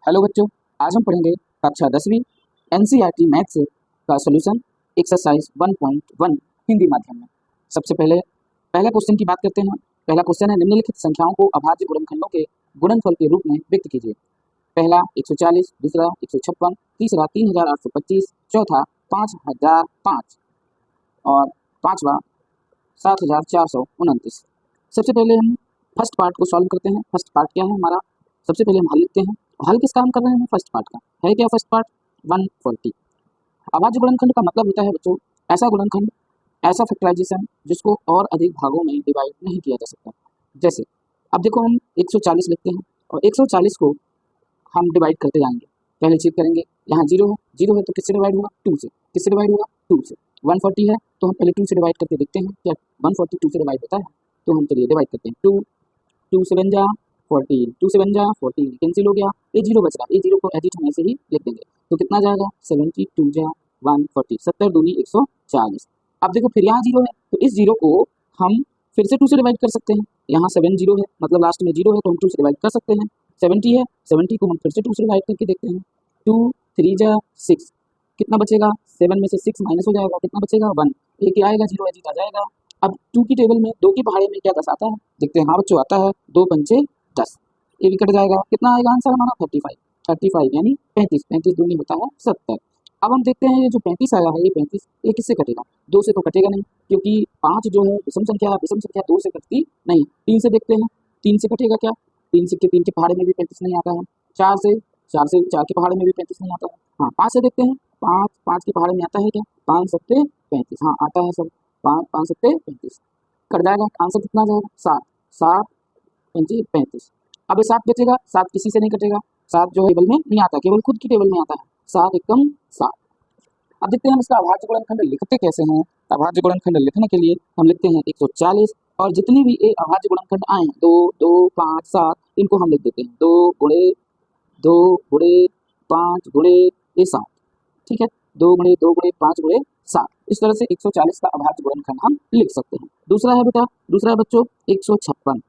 Hello बच्चों, आज हम पढ़ेंगे कक्षा 10वीं एनसीईआरटी मैथ्स का सॉल्यूशन एक्सरसाइज 1.1 हिंदी माध्यम में। सबसे पहले पहला क्वेश्चन की बात करते हैं। पहला क्वेश्चन है, निम्नलिखित संख्याओं को अभाज्य गुणनखंडों के गुणनफल के रूप में व्यक्त कीजिए। पहला 140, दूसरा 156, तीसरा 3825, चौथा 5005 और पांचवा 7429। सबसे पहले हम फर्स्ट पार्ट को सॉल्व करते हैं। फर्स्ट पार्ट क्या है हमारा, सबसे पहले हम हल लिखते हैं। हल किसका हम कर रहे हैं, फर्स्ट पार्ट का। है क्या फर्स्ट पार्ट, 140। अभाज्य गुणनखंड का मतलब होता है बच्चों ऐसा गुणनखंड, ऐसा फैक्टराइजेशन जिसको और अधिक भागों में डिवाइड नहीं किया जा सकता। जैसे अब देखो, हम 140 लिखते हैं और 140 को हम डिवाइड करते जाएंगे। पहले चेक करेंगे, यहाँ जीरो है, जीरो है तो किससे डिवाइड होगा, 2 से। किससे डिवाइड होगा, 2 से। 140 है तो हम पहले 2 से डिवाइड करके देखते हैं क्या 142 से डिवाइड होता है। तो हम चलिए डिवाइड करते हैं, 2 से बन जा 14, 2 से बन जा 14, कैंसिल हो गया, ये जीरो बच रहा, ये जीरो को एडिट हम ऐसे ही लिख देंगे। तो कितना जाएगा, 72 जा 140, 70 दूनी 140। अब देखो फिर यहाँ जीरो है तो इस जीरो को हम फिर से 2 से डिवाइड कर सकते हैं। यहाँ 7 जीरो है, मतलब लास्ट में जीरो है तो हम 2 से डिवाइड कर सकते हैं। 70 है, 70 को हम फिर से 2 से डिवाइड करके देखते हैं। 2 3 जा 6, कितना बचेगा, 7 में से 6 माइनस हो जाएगा, कितना बचेगा 1, एक आएगा जीरो एडिट आ जाएगा। अब 2 की टेबल में 2 की पहाड़े में क्या 10 आता है, देखते हैं। हाँ बच्चों आता है, 2 पंचे 10, ये भी कट जाएगा। कितना आएगा आंसर हमारा, 35 यानी 35, 35 दूनी होता है 70। अब हम देखते हैं ये जो 35 आया है, ये 35 ये किससे कटेगा, 2 से तो कटेगा नहीं, क्योंकि 5 जो है विषम संख्या है, विषम संख्या 2 से कटती नहीं। 3 से देखते हैं, 3 से कटेगा क्या, 3 के पहाड़े में भी 35 नहीं आता है। 4 के पहाड़े में भी 35 नहीं आता है। हाँ 5 से देखते हैं, 5 के पहाड़े में आता है क्या, 5 सत्ते 35, हाँ आता है सब, 5 सत्ते 35, कट जाएगा। आंसर कितना आ जाएगा, 7, 7 पंचे 35। अब ये 7 बचेगा, 7 किसी से नहीं कटेगा, 7 जो टेबल में नहीं आता, केवल खुद की टेबल में आता है, 7 एकम 7। अब देखते हैं हम इसका अभाज्य गुणनखंड लिखते कैसे हैं। अभाज्य गुणनखंड लिखने के लिए हम लिखते हैं 140 और जितनी भी ये अभाज्य गुणनखंड आए हैं 2 2 5 7, इनको हम लिख देते हैं 2 गुणे 5 गुणे ये 7, ठीक है। 2 गुणे 2 गुणे 5 गुणे 7, इस तरह से 140 का अभाज्य गुणनखंड हम लिख सकते हैं। दूसरा है बेटा, दूसरा है बच्चों 156।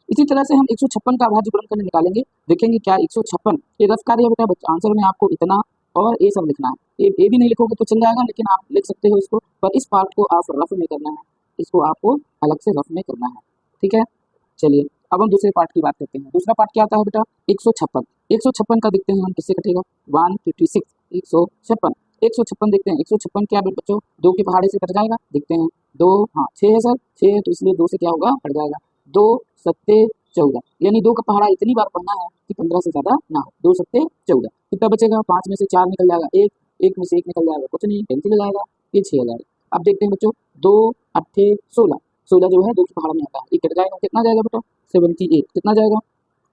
इसी तरह से हम 156 का अभाज्य गुणनखंड निकालेंगे, देखेंगे क्या 156, ये रफ कार्य है बेटा, आंसर में आपको इतना और ये सब लिखना है। ये भी नहीं लिखोगे तो चल जाएगा, लेकिन आप लिख सकते हो इसको, पर इस पार्ट को आप रफ में करना है, इसको आपको अलग से रफ में करना है, ठीक है। चलिए अब हम दूसरे पार्ट की बात करते हैं। दूसरा पार्ट क्या आता है बेटा, 156 का देखते हैं हम किससे कटेगा, 156, 156 देखते हैं। 156 क्या बच्चों, 2 के पहाड़े से कट जाएगा, देखते हैं 2, हाँ 6 है सर, 6 है तो इसलिए 2 से क्या होगा, कट जाएगा। 2 सत्ते 14, यानी 2 का पहाड़ा इतनी बार पढ़ना है कि 15 से ज़्यादा ना हो। 2 सत्ते 14, कितना बचेगा, 5 में से 4 निकल जाएगा, एक में से 1 निकल जाएगा, कुछ नहीं, कैंसिल हो जाएगा, ये 6 हो जाएगा। अब देखते हैं बच्चों, 2 अट्ठे 16, 16 जो है 2 के पहाड़ में आता है, ये कट जाएगा, कितना जाएगा बेटा 78, कितना जाएगा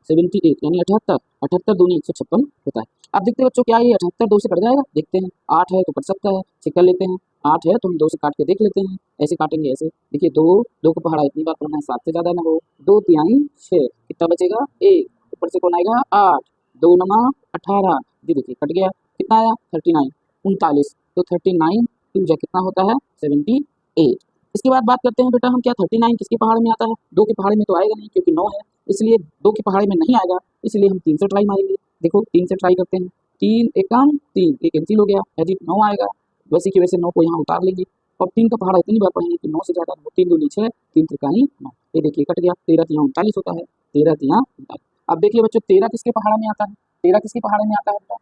78 यानी 78, 78 दूनी 156 होता है। अब देखते हैं बच्चों क्या ये 78 2 से कट जाएगा, देखते हैं 8 है तो कट सकता है, चेक कर लेते हैं। 8 है तो हम 2 से काट के देख लेते हैं, ऐसे काटेंगे ऐसे, देखिए 2 को पहाड़ा इतनी बार पढ़ना है, 7 से ज़्यादा ना हो। 2 तिहाई 6, कितना बचेगा 1, ऊपर से कौन आएगा 8, 2 नमा 18, जी देखिए कट गया, कितना आया 39, 39, तो 39 2 कितना होता है 78। इसके बाद बात करते हैं बेटा हम क्या 39 किसके पहाड़ में आता है, 2 के पहाड़ में तो आएगा नहीं क्योंकि 9 है, इसलिए 2 के पहाड़े में नहीं आएगा, इसलिए हम 3 से ट्राई मारेंगे। देखो 3 से ट्राई करते हैं, 3 एकम 3, ये कैंसिल हो गया, एडिट 9 आएगा, वैसे की वैसे 9 को यहाँ उतार लेंगे और 3 का पहाड़ा इतनी बार पढ़ेंगे कि 9 से ज़्यादा हो। 3 दूनी 6, 3 त्रिकाई 9, ये देखिए कट गया, 13 तिहां 39 होता है, 13 तिहां 39। अब देखिए बच्चों 13 किसके पहाड़ में आता है, 13 किसके पहाड़ में आता है बेटा,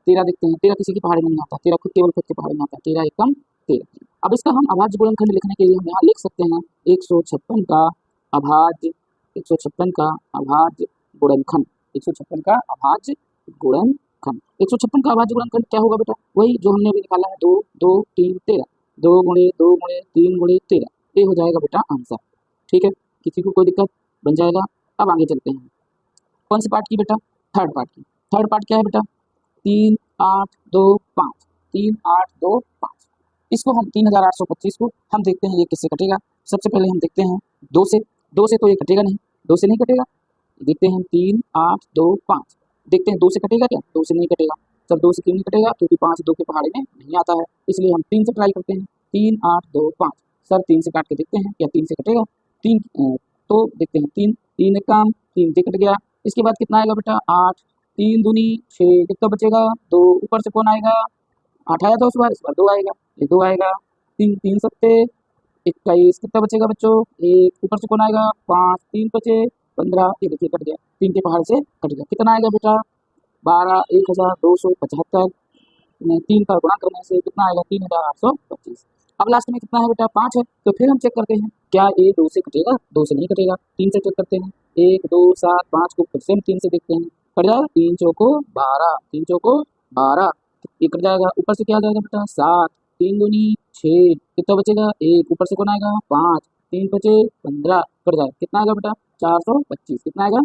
13 देखते हैं, 13 किसी के पहाड़ में नहीं आता, 13 केवल खुद के पहाड़ में आता है, 13 एकम 13। अब इसका हम अभाज्य गुणनखंड लिखने के लिए हम यहाँ लिख सकते हैं 156 का अभाज्य, 156 का अभाज्य गुणनखंड, 156 का अभाज्य गुणनखंड। 156 का अभाज्य गुणनखंड क्या होगा बेटा, वही जो हमने अभी निकाला है, 2 2 3 13, 2 गुणे 2 गुणे 3 गुणे 13, ये हो जाएगा बेटा आंसर, ठीक है। किसी को कोई दिक्कत, बन जाएगा। अब आगे चलते हैं, कौन सी पार्ट की बेटा, थर्ड पार्ट की। थर्ड पार्ट क्या है बेटा, 3 8 2 5, 3 8 2 5, इसको हम 3825 को हम देखते हैं ये किससे कटेगा। सबसे पहले हम देखते हैं 2 से, 2 से तो ये कटेगा नहीं, 2 से नहीं कटेगा, देखते हैं 3 8 2 5, देखते हैं 2 से कटेगा क्या, 2 से नहीं कटेगा। सर 2 से क्यों नहीं कटेगा, क्योंकि 5 2 के पहाड़े में नहीं आता है, इसलिए हम 3 से ट्राई करते हैं, 3 8 2 5, सर 3 से काट के देखते हैं क्या 3 से कटेगा, 3 तो देखते हैं 3 3 एक काम 3 से कट गया, इसके बाद कितना आएगा बेटा 8, 3 दूनी 6, कितना बचेगा 2, ऊपर से कौन आएगा 8 आया था उस बार, इस बार 2 आएगा, ये 2 आएगा, 3 3 सत्ते 21, कितना बचेगा बच्चों 1, ऊपर से कौन आएगा 5, 3 बचे 15, ये देखिए कट गया, 3 के पहाड़ से कट गया, कितना आएगा बेटा 12, 1275 में 3 का गुणा करने से कितना आएगा 3825। अब लास्ट में कितना है बेटा 5 है, तो फिर हम चेक करते हैं क्या ये 2 से कटेगा, 2 से नहीं कटेगा, 3 से चेक करते हैं, 1 2 7 5 को फिर से हम 3 से देखते हैं, कट जाएगा 3 चौको 12, 3 चौको 12, ये कट जाएगा, ऊपर से क्या आ जाएगा बेटा 7, 3 दूनी 6, कितना बचेगा 1, ऊपर से कौन आएगा 5, 3 बचे 15, कट जाएगा, कितना आएगा बेटा 425, कितना आएगा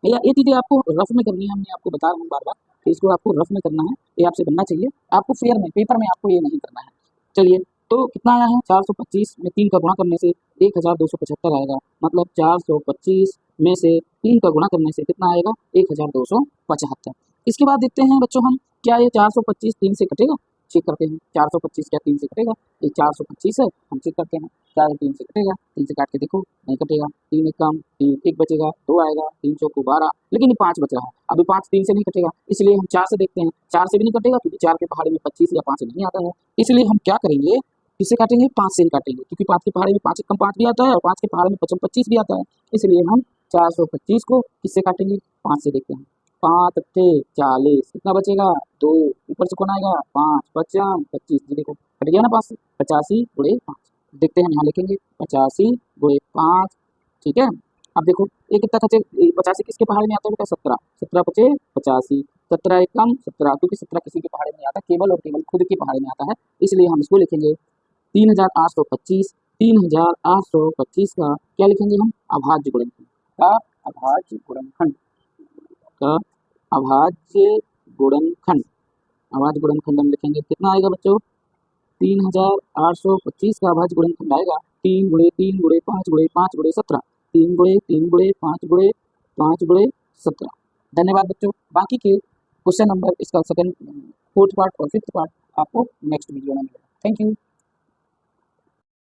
भैया। ये चीज़ें आपको रफ में करनी है, हमने आपको बता रहा हूँ बार बार कि इसको आपको रफ में करना है, ये आपसे बनना चाहिए, आपको फेयर में पेपर में आपको ये नहीं करना है। चलिए तो कितना आया है 425 में 3 का गुणा करने से 1275 आएगा, मतलब 425 में से 3 का गुणा करने से कितना आएगा 1275। इसके बाद देखते हैं बच्चों हम क्या ये 425 3 से कटेगा, चेक करते हैं 425 क्या 3 से कटेगा, ये 425 है, हम चेक करते हैं क्या ये 3 से कटेगा, 3 से काट के देखो नहीं कटेगा, 3 एक कम 3 1 बचेगा 2 आएगा, 3 चौको 12, लेकिन ये 5 बच रहा है, अभी 5 3 से नहीं कटेगा, इसलिए हम 4 से देखते हैं, 4 से भी नहीं कटेगा क्योंकि 4 के पहाड़े में 25 या 5 नहीं आता है, इसलिए हम क्या करेंगे किससे काटेंगे 5 से ही काटेंगे, क्योंकि 5 के पहाड़े में 5 कम 5 भी आता है और 5 के पहाड़े में 25 भी आता है, इसलिए हम 425 को किससे काटेंगे 5 से देखते हैं, 5 अट्ठे 40, कितना बचेगा 2, ऊपर से कौन आएगा 5 55 25, जी देखो कट गया ना 5 से, 85 गुणे 5, देखते हैं हम यहाँ लिखेंगे 85 गुणे 5, ठीक है। अब देखो ये कितना खचे 85 किसके पहाड़े में आता है बेटा 17, 17 बचे 85, 17 एक कम 17, क्योंकि 17 किसी के पहाड़े में आता है केवल और केवल खुद के पहाड़े में आता है, इसलिए हम इसको लिखेंगे 3825, 3825 का क्या लिखेंगे हम अभाज्य गुणनखंड का, अभाज्य गुणनखंड का अभाज्य गुणनखंड, अभाज्य गुणनखंड हम लिखेंगे कितना आएगा बच्चों 3825 का अभाज्य गुणनखंड आएगा 3 गुणे 3 गुणे 5 गुणे 5 गुणे 17, 3 गुणे 3 गुणे 5 गुणे 5 गुणे 17। धन्यवाद बच्चों, बाकी के क्वेश्चन नंबर इसका सेकंड 4th पार्ट और 5th पार्ट आपको नेक्स्ट वीडियो में मिलेगा। Thank you.